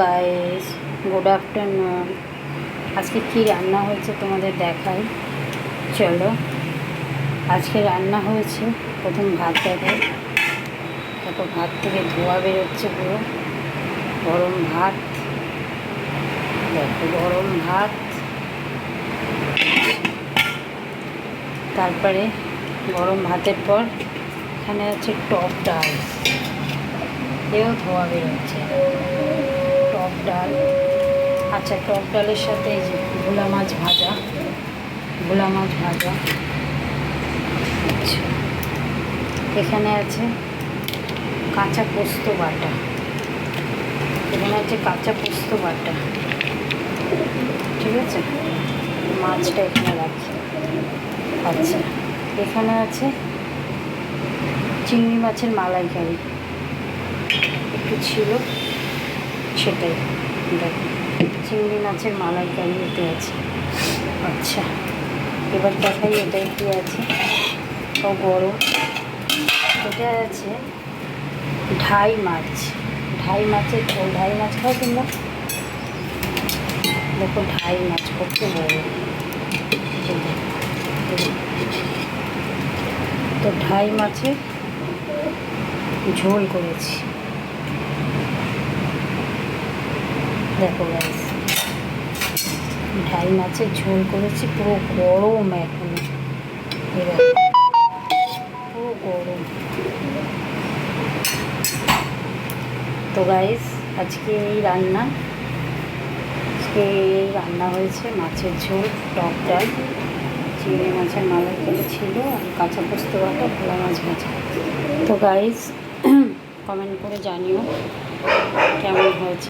Guys, good afternoon. আজকে কি রান্না হয়েছে তোমাদের দেখাই, চলো। আজকে রান্না হয়েছে, প্রথম ভাত দেখাই। তারপর ভাত থেকে ধোয়া বেরোচ্ছে পুরো। গরম ভাত, দেখো গরম ভাত। তারপরে গরম ভাতের পর এখানে আছে টক ডাল, এও ধোয়া বেরোচ্ছে। টক ডাল, আচ্ছা টক ডালের সাথে এই যে ভোলা মাছ ভাজা, ভোলা মাছ ভাজা। আচ্ছা, এখানে আছে কাঁচা পোস্ত বাটা, এখানে আছে কাঁচা পোস্ত বাটা, ঠিক আছে। মাছটা এখানে রাখি। আচ্ছা, এখানে আছে চিংড়ি মাছের মালাইকারি, একটু ছিল সেটাই, দেখো চিংড়ি মাছের মালাইকারি এতে আছে। আচ্ছা, এবার দেখাই এটাই কি আছে। ও গরম, এটা আছে ঢাই মাছ, ঢাই মাছের ঝোল। ঢাই মাছ খাও তোমরা? দেখো ঢাই মাছ কত বড়। তো ঢাই মাছের ঝোল করেছি, দেখো গাইস, ঢাই মাছের ঝোল করেছি। পুরো গরম এখন, পুরো গরম। তো গাইস, আজকে এই রান্না, হয়েছে মাছের ঝোল, টক ডাল, চিংড়ি মাছের মালাইকারি ছিল, আর কাঁচা পোস্ত বাটা, ভোলা মাছ ভাজা। তো গাইস, কমেন্ট করে জানিও কেমন হয়েছে।